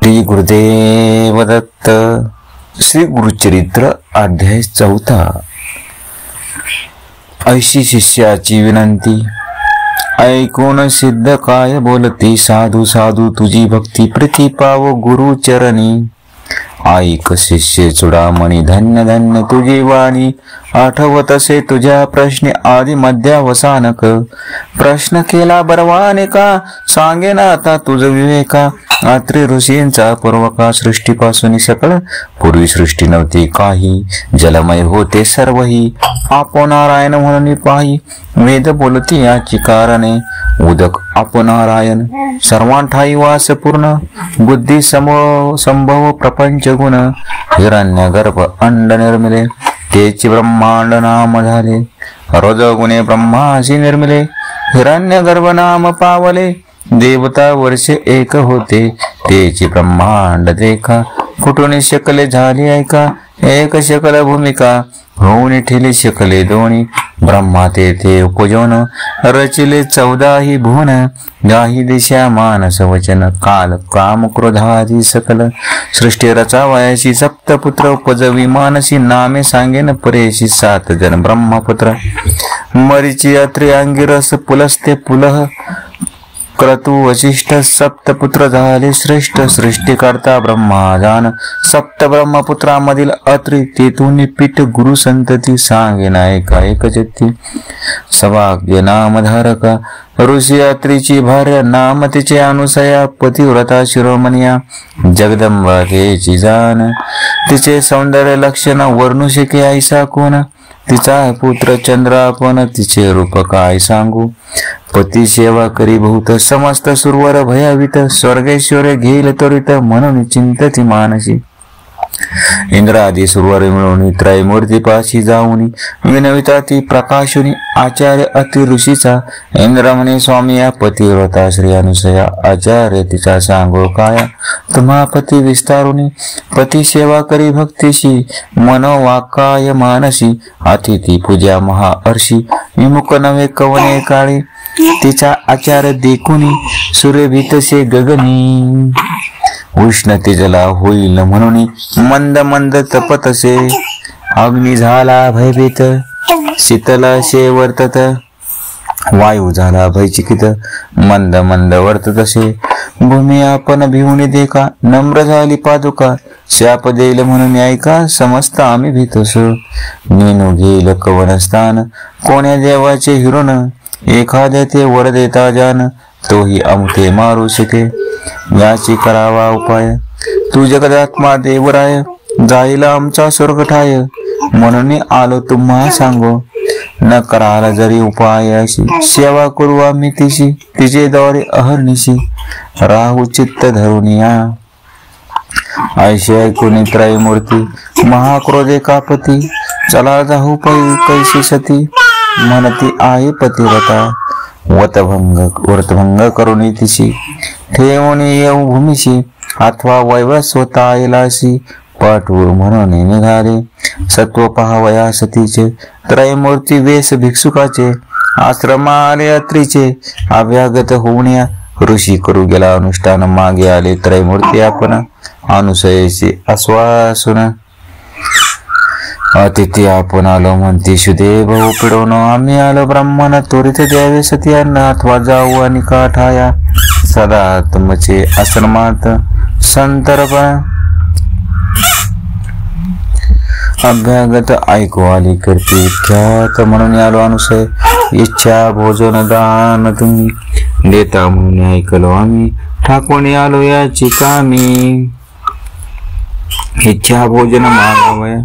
श्री गुरुदेव दत्त. श्री गुरुचरित्र अध्याय 4. ऐशी शिष्याची विनंती. ऐकून सिद्ध काय बोलती, साधू साधू तुझी भक्ती प्रीती पाव गुरु चरणी. ऐक शिष्य चुडामणी, धन्य धन्य तुझी वाणी. आठवत असे तुझ्या प्रश्न आदि मध्यावसानक. प्रश्न केला बरवाने का, सांगेन आता तुझ विवेका. अत्रि ऋषींचा पूर्वका, सृष्टीपासून सकळ पूर्वी सृष्टी नव्हती काही. जलमय होते सर्वही, आपो नारायण म्हणून पाही. वेद बोलती याची कारणे, उदक आपो नारायण. सर्वांठाई वास पूर्ण, बुद्धी संभव प्रपंच गुण. हिरण्य गर्भ अंड निर्मिले, तेची ब्रह्मांड नाम झाले. रोज गुणे ब्रह्माशी निर्मिले, हिरण्य गर्भ नाम पावले. देवता वर्ष एक होते, तेची ब्रह्मांड देखा. कुठून शकले झाले ऐका, एक शकल भूमिका. होऊन ठेले शकले दोन्ही, ब्रह्मा तेथे उपजोन. रचिले 14 भुवन, गाही दिशा मानस वचन. काल काम क्रोधादी सकल, सृष्टी रचावयाशी सप्तपुत्र. उपजवी मानसी, नामे सांगेन परेशी 7 जन ब्रह्मपुत्र. मरीची अत्रि अंगिरस, पुलस्ते पुलह क्रतु वशिष्ठ. सप्तपुत्र झाले श्रेष्ठ, सृष्टी करता ब्रह्माजान. सप्त ब्रह्मपुत्रामधील अत्रि, तेथून पीठ गुरु संतती. सांगेन ऐका एक जती, सवाग्य नामधारका. ऋषी अत्रीची भार्या, नाम तिचे अनुसया. पतिव्रता शिरोमणिया, जगदंबा तेची जान. तिचे सौंदर्य लक्षण, वर्णू शके ऐसा कोण. तिचा पुत्र चंद्रापन, तिचे रूप काय सांगू. पती सेवा करी बहुत, समस्त सुरवर भयावित. स्वर्गेश्वर घेईल त्वरित, म्हणून चिंतती मानसी. इंद्रादी सुरवर मिळून त्रयमूर्ती पाशी जाऊन. विनविता ती प्रकाशुनी, आचार्य अति ऋषीचा. इंद्र म्हणे स्वामी या पतिव्रता श्री अनुसया. आचार्य तिचा सांगो काया, तुम्हा पती विस्तारुनी. पती सेवा करी भक्तीशी, मनोवाकाय मानसी. अतिथी पूजा महाअर्षी, विमुख नवे कवने काळी. तिचा आचार देखुनी, सूर्यभीतसे गगनी. उष्ण तेजला होईल म्हणून, मंद मंद तपतसे. अग्नी झाला भयभीत, शीतलाशे वर्तत. वायू झाला भयचिकित, मंद मंद वर्ततसे. भूमी आपण भिवून देखा, नम्र झाली पादुका. शाप देईल म्हणून ऐका, समस्त आम्ही भीतोस. नेनू घेईल कवनस्थान, कोण्या देवाचे हिरोन. एखाद्या ते वर देता जान, तोही अमते मारू शके. याची करावा उपाय, तू जगदात्मा देवराय. जाईल आमचा स्वर्ग ठाय, म्हणून आलो तुम्हा सांगो. न कराल जरी उपाय अशी, सेवा करू आम्ही तिशी. तिचे द्वारे अहर्निशी, राहू चित्त धरून या. ऐशी ऐकून त्रयमूर्ती, महाक्रोधे कापती. चला जाहू पै कैशी सती, म्हणती आहे पतिव्रता. व्रतभंग करून तिशी, ठेवून येऊ भूमीशी. अथवा वैवस्वता येलाशी, पाठवू म्हणून निघाले. सत्व पहावया सतीचे, त्रयमूर्ती वेश भिक्षुकाचे. आश्रमा आले अत्रीचे, अभ्यागत होऊन ऋषी करू गेला अनुष्ठान. मागे आले त्रयमूर्ती आपण, अनुसयेचे आश्वासन. अतिथी आपण आलो म्हणती सुदेव पिडवून. आम्ही आलो ब्राह्मण, त्वरित द्यावे सती अन्न. अथवा जाऊ आणि काठाया, सदा तुमचे आश्रमात संतर्पण. अभ्यागत ऐकू आली करती इच्छात, म्हणून आलो अनुसय. इच्छा भोजन दान तुम्ही देता म्हणून ऐकलो आम्ही. ठाकून आलो याची कामी, इच्छा भोजन मागावया.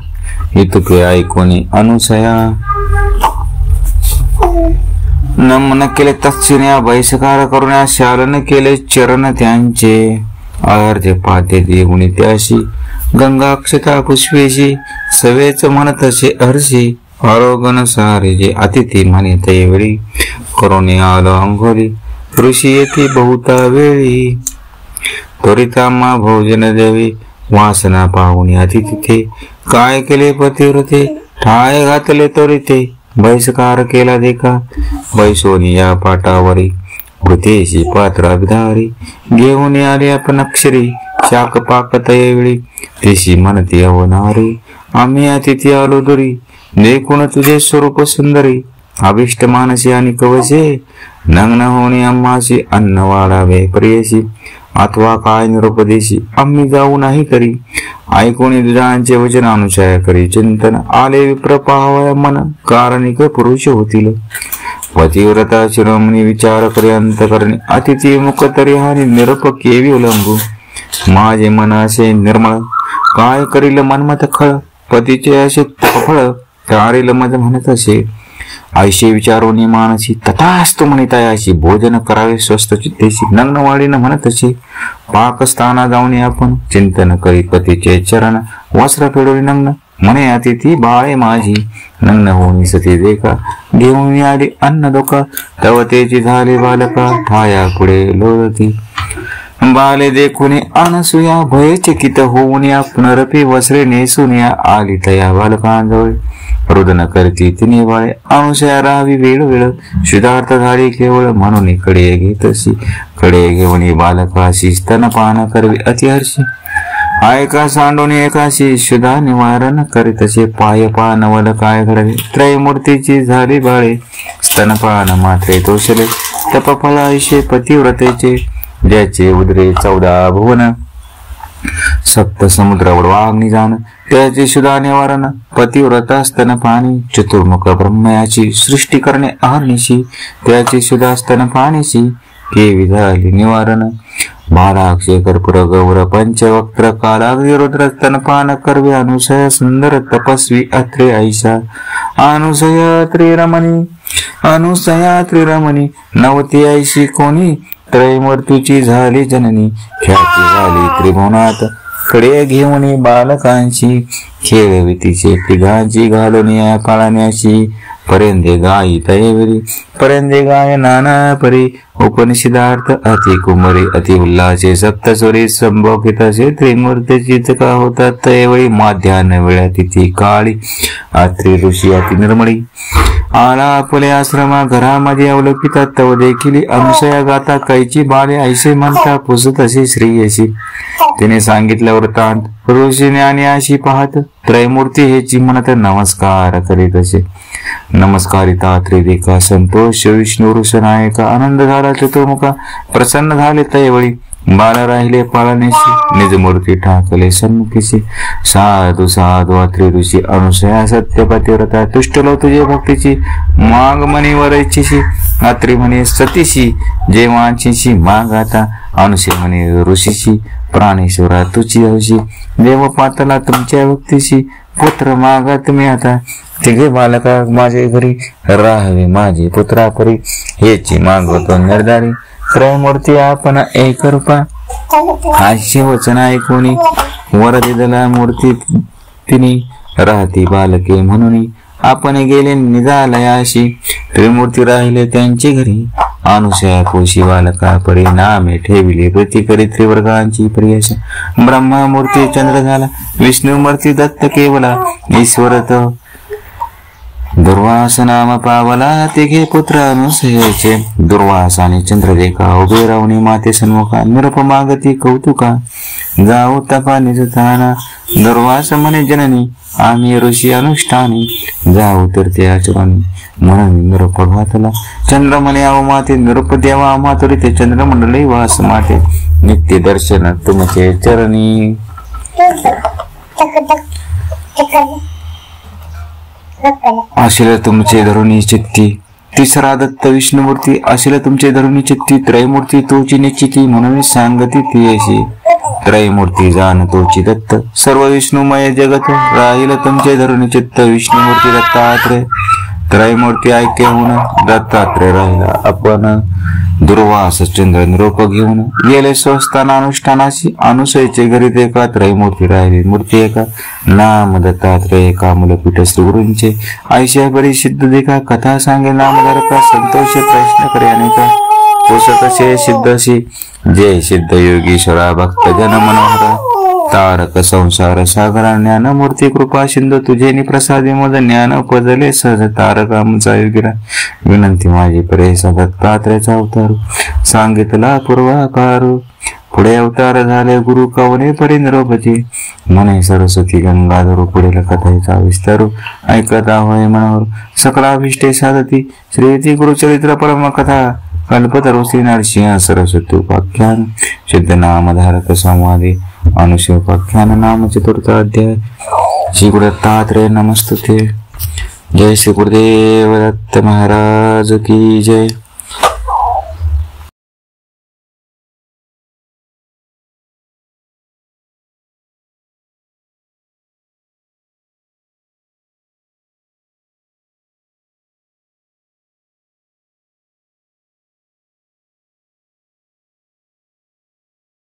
हितुके ऐकून अनुसया. नमन केले तत्क्षण बहिष्कार करून, शालन केले चरण त्यांचे. अर्धे पाते देऊन त्याशी, गंगा अक्षता पुष्पेशी. सवेच म्हणतसे हर्षी, आरोगण सारे जे अतिथी म्हणत वेळी. करून आलो अंघोळी, ऋषी येथे बहुता वेळी. त्वरितामा भोजन देवी, वासना पाहून अतिथिथे. काय केले पतिव्रते, ठाय घातले त्वरिते. बहिष्कार केला देखा, बैसोनी या पाटावरी. भूतेशी पात्र अभिधारी, घेऊन आले आपण अक्षरी. शाक पाकत वेळी तेशी म्हणते अवनारी आम्ही अतिथी आलो दुरी देखून तुझे स्वरूप सुंदरी अभिष्ट मानसी आणि कवचे नग्न होणे आम्हाशी अन्न वाढावे प्रियशी अथवा काय निरुपदेशी आम्ही जाऊ नाही करी ऐकून दुजांचे वचन अनुशय करी चिंतन आले विप्र पाहावया मन कारणिक पुरुष होतील पतिव्रता शिरोमणी विचार करी अंत करणे अतिथी मुख तरी हानी निरप केवी उलंबू माझे मन असे निर्मळ काय करील मनमत खळ पतीचे असे फळ तारील मज म्हणत असे आयशे विचारून मानसी तथास्तु म्हणितायाशी भोजन करावे स्वस्त चित्तेशी नग्न वाढीनं म्हणत असे पाकस्थाना जाऊन आपण चिंतन करी पतीचे चरण वस्त्र फेडोरी नग्न म्हणे अतिथी बाळे माझी नग्न होणी सती देखा घेऊन आली अन्न धोका तव तेची झाले बालका ठाया पुढे लोळती बाले देखुने अनसुया भयचकित होऊन या पुनरपी वस्त्रे नेसून या आली तया बालकांजवळ रुदन करती तिने बाळे अनुसया राहावी वेळ वेळ शुद्धार्थ झाली केवळ म्हणून कडे घेतशी कडे घेऊन बालकाशी स्तनपान करवी अतिहर्षी ऐका सांडून एकाशी शुद्धा निवारण करीतसे पाय पानवल काय घडवे त्रयमूर्तीची झाली बाळे स्तनपान मात्रे तोषले तपफळ आयुष्य पतिव्रतेचे ज्याचे उदरे 14 भुवन सप्त समुद्रावर वाग्नी जाण त्याचे शुद्धा निवारण पतिव्रता स्तनपाणी चतुर्मुख ब्रह्मयाची सृष्टी करणे अहर्निशी त्याचे शुद्धा स्तनपाणीशी केवी झाली निवारण बालाक्षे कर्पूर गौर पंचवक्त्र कालाग्री रुद्र स्तनपान करवे अनुसया सुंदर तपस्वी अत्रे ऐशा अनुसया त्रिरमणी नवती ऐशी कोणी त्रयमूर्तीची झाली जननी ख्याती झाली त्रिभुवनात कडे घेऊन बालकांची खेळवी तिचे तिघांची घालून या काळाण्याशी पर्यंदे गाई तयवरी पर्यंदे गाय नाना परी उपनिषदार्थ अति कुमरी अति उल्लासे सप्तस्वरी संभोगित असे त्रिमूर्तीची का होतात तयवळी माध्यान्ह वेळा तिथी काळी अत्रि ऋषी अति निर्मळी आला आपले आश्रमा घरामध्ये अवलोकितात तव देखील अनुसया गाता कैची बाळे ऐसे म्हणता पुसत असे श्रीयशी तिने सांगितलं वृत्तांत ऋषीने आणि अशी पाहत त्रयमूर्ती हेची म्हणत नमस्कार करीत असे नमस्कारिता त्रिदेका संतोष विष्णू ऋषनायका आनंद झाला चतुर्मुखा प्रसन्न झाले तयवळी बाल राहिले पाळणेशी निजमूर्ती ठाकले सन्मुखीशी साधू साधू अत्रि ऋषी अनुसया सत्यपतिव्रता तुष्टलो तुझे भक्तीची माग मनी वरैचीशी अत्रि म्हणे सतीशी जेवांचीशी माग आता अनुसे म्हणे ऋषीशी प्राणेश्वरा तुझी हौशी देव पातला तुमच्या भक्तीशी पुत्र मागा तुम्ही आता तिघे बालका माझे घरी राहावे माझे पुत्रापरी हेची मागवतो निर्धारी त्रयमूर्ती आपण एक रूपा आशी वचन ऐकून वर दिदला मूर्ती तिने राहती बालके म्हणून आपण गेले निजालयाशी त्रिमूर्ती राहिले त्यांची घरी अनुसया कोशी बालका परिणामे ठेविले प्रति करी त्रिवर्गांची प्रियश ब्रह्मा मूर्ती चंद्र झाला विष्णू मूर्ती दत्त केवला ईश्वरत दुर्वास नाम पावला तिघे पुत्र अनुसयाचे दुर्वास आणि चंद्ररेखा उभे राहुनी माते सन्मुखा निरप मागती कौतुका जाऊ तपा निजताना दुर्वास म्हणे जननी आम्ही ऋषी अनुष्ठानी जाऊ तर ते आचरणी म्हणून निरप घातला चंद्र म्हणे आव माते निरप देवा मातुरी ते चंद्रमंडली वास माते नित्य दर्शन तुमचे चरणी अशिल तुमचे धरुणी चित्ती तिसरा दत्त विष्णुमूर्ती अशिल तुमचे धरुणी चित्ती त्रयमूर्ती तोची निश्चिती म्हणून सांगती ती अशी त्रयमूर्ती जाण तोची दत्त सर्व विष्णुमय जगत राहील तुमचे धरुणी चित्त विष्णुमूर्ती दत्तात्रय त्रयमूर्ती ऐक्य होऊन दत्तात्रय राहिला आपण दुर्वास चंद्र निरोप घेऊन गेले स्वस्थान अनुष्ठानाशी अनुसयेचे घरी एका त्रयमूर्ती राहिली मूर्ती एका नाम दत्तात्रय एका मूलपीठ गुरूंचे आयशा बरी सिद्ध देखा कथा सांगे नामधारका संतोष प्रश्न करे अनेका पोषकसे सिद्धशी जय सिद्ध योगीश्वरा भक्त जन मनोहरा तारक संसार सागरा ज्ञान मूर्ती कृपा सिंधू तुझे प्रसादी मद ज्ञान उपजले सहज तारक आमचा योगिरा विनंती माझी प्रेस दत्तात्रयाचा अवतार सांगितला पूर्वाकारू पुढे अवतार झाले गुरु कवने परींद्रपती, म्हणे सरस्वती गंगाधर पुढील कथेचा विस्तारू, ऐकता होय मनावर सकलाभिष्टे साधती, श्रीयती गुरुचरित्र परम कथा, कल्पतरू श्री नरसिंह सरस्वती उपाख्यान, सिद्ध नामधारक संवादे, अनुष्य उपाख्यान नाम चतुर्थ अध्याय। श्री गुरुदत्तात्रेय नमस्तुते। जय श्री गुरुदेव दत्त महाराज की जय।